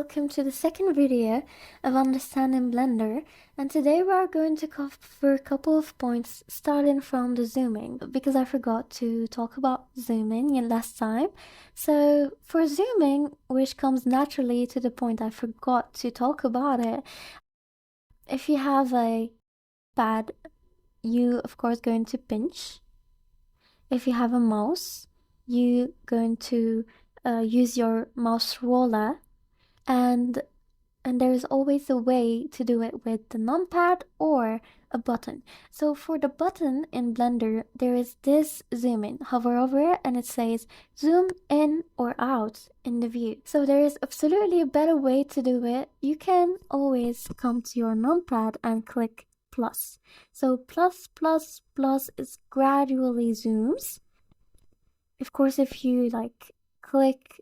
welcome to the second video of Understanding Blender, and today we are going to cover a couple of points starting from the zooming, because I forgot to talk about zooming in last time. So for zooming, which comes naturally to the point I forgot to talk about it, if you have a pad, you of course going to pinch. If you have a mouse, you going to use your mouse roller, and there is always a way to do it with the numpad or a button. So for the button in Blender, there is this zoom in. Hover over it and it says zoom in or out in the view. So there is absolutely a better way to do it. You can always come to your numpad and click plus. So plus plus plus is gradually zooms. Of course, if you click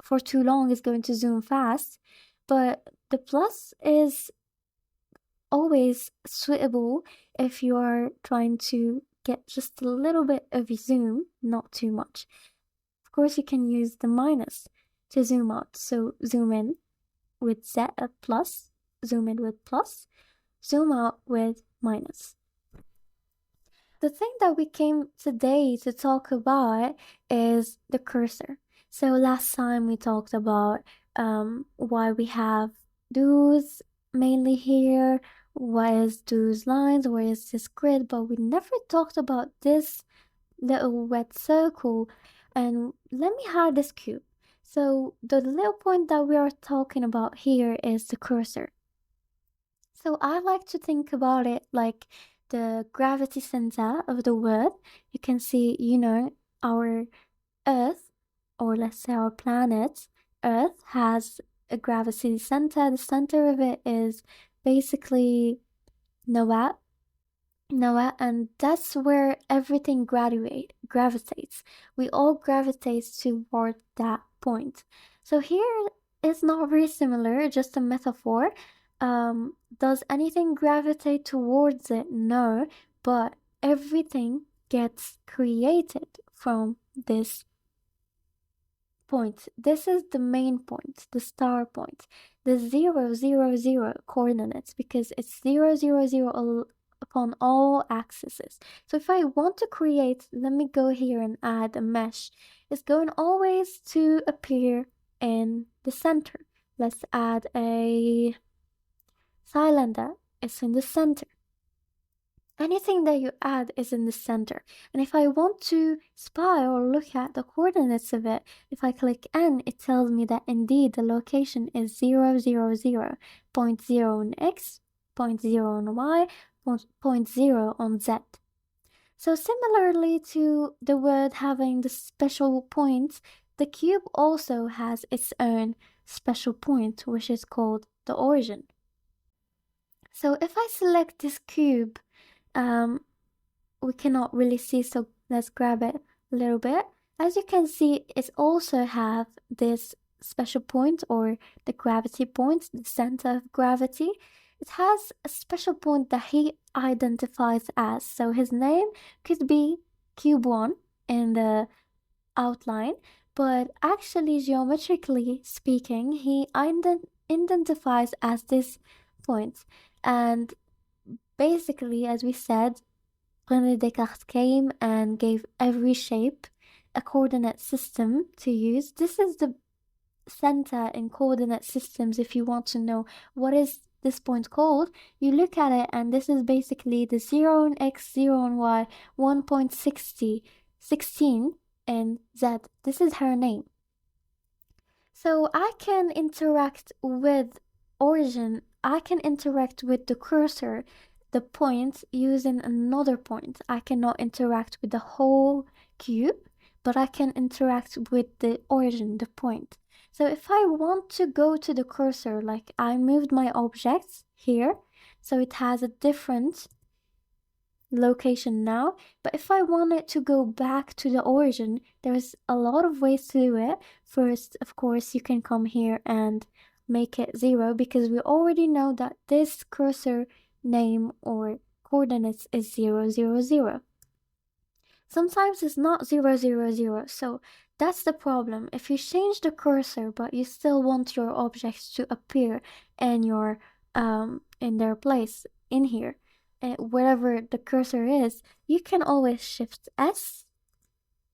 for too long, it's going to zoom fast, but the plus is always suitable if you are trying to get just a little bit of a zoom, not too much. Of course, you can use the minus to zoom out. So zoom in with Z plus, zoom in with plus, zoom out with minus. The thing that we came today to talk about is the cursor. So last time we talked about why we have those mainly here, why is those lines, where is this grid, but we never talked about this little red circle. And let me hide this cube. So the little point that we are talking about here is the cursor. So I like to think about it like the gravity center of the world. You can see, our Earth, or let's say our planet, Earth, has a gravity center. The center of it is basically Noah, and that's where everything gravitates. We all gravitate toward that point. So here it's not very similar, just a metaphor. Does anything gravitate towards it? No, but everything gets created from this point. This is the main point, the star point, the 0, 0, 0 coordinates, because it's 0, 0, 0 upon all axes. So if I want to create, let me go here and add a mesh. It's going always to appear in the center. Let's add a cylinder. It's in the center. Anything that you add is in the center. And if I want to spy or look at the coordinates of it, if I click N, it tells me that indeed the location is 0, 0, 0, 0 on X, 0 on Y, 0 on Z. So similarly to the word having the special point, the cube also has its own special point, which is called the origin. So if I select this cube, we cannot really see, so let's grab it a little bit. As you can see, it also have this special point, or the gravity point, the center of gravity. It has a special point that he identifies as. So his name could be cube1 in the outline, but actually geometrically speaking, he identifies as this point. And basically, as we said, René Descartes came and gave every shape a coordinate system to use. This is the center in coordinate systems. If you want to know what is this point called, you look at it, and this is basically the 0 on X, 0 on Y, 1.16 in Z. This is her name. So I can interact with origin. I can interact with the cursor, the point, using another point. I cannot interact with the whole cube, but I can interact with the origin, the point. So if I want to go to the cursor, like I moved my objects here, so it has a different location now, but if I want it to go back to the origin, there's a lot of ways to do it. First, of course, you can come here and make it 0, because we already know that this cursor name or coordinates is 0, 0, 0. Sometimes it's not 0, 0, 0, so That's the problem. If you change the cursor, but you still want your objects to appear in your in their place in here, wherever the cursor is, you can always shift S,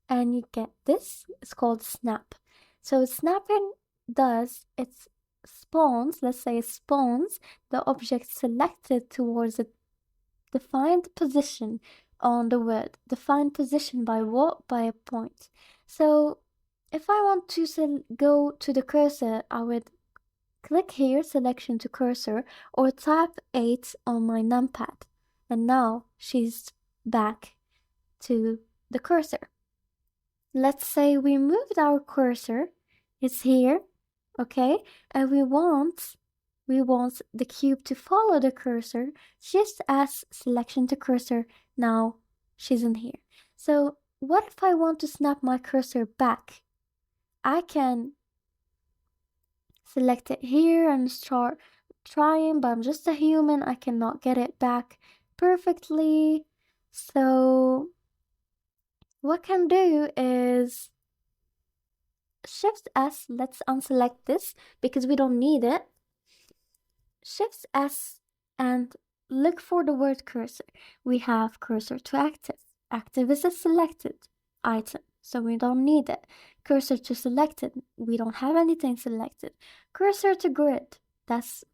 and you get this. It's called snap. So snapping does it spawns. Let's say it spawns the object selected towards a defined position on the word. Defined position by what? By a point. So if I want to go to the cursor, I would click here, selection to cursor, or type 8 on my numpad. And now she's back to the cursor. Let's say we moved our cursor. It's here, okay? And we want the cube to follow the cursor, just as selection to cursor. Now she's in here. So what if I want to snap my cursor back? I can select it here and start trying, but I'm just a human. I cannot get it back perfectly. So what I can do is Shift S. Let's unselect this because we don't need it. Shift S and look for the word cursor. We have cursor to active. Active is a selected item, so we don't need it. Cursor to selected, we don't have anything selected. Cursor to grid, that's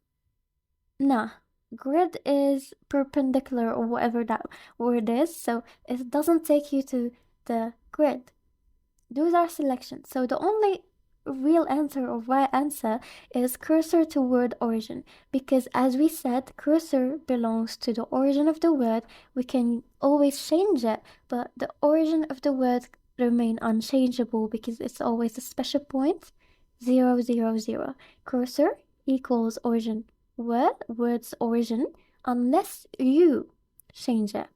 nah. Grid is perpendicular or whatever that word is, so it doesn't take you to the grid. Those are selections. So the only real answer or right answer is cursor to word origin, because as we said, cursor belongs to the origin of the word. We can always change it, but the origin of the word remain unchangeable because it's always a special point, 0, 0, 0. Cursor equals origin word, word's origin, unless you change it.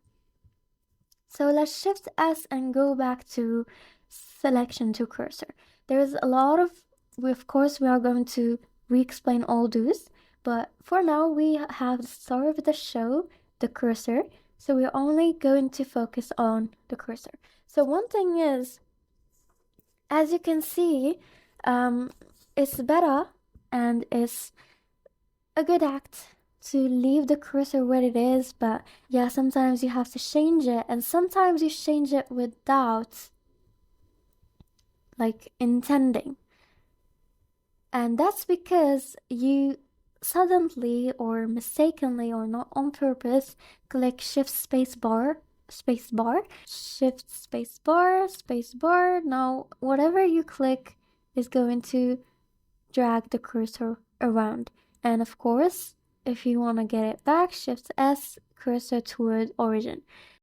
So let's shift S and go back to selection to cursor. There's a lot of, of course, we are going to re-explain all those, but for now we have the start of the show, the cursor, so we're only going to focus on the cursor. So one thing is, as you can see, it's better and it's a good act to leave the cursor where it is, but yeah, sometimes you have to change it, and sometimes you change it without like intending, and that's because you suddenly or mistakenly or not on purpose click shift spacebar, shift spacebar. Now whatever you click is going to drag the cursor around, and of course if you want to get it back, shift S, cursor toward origin.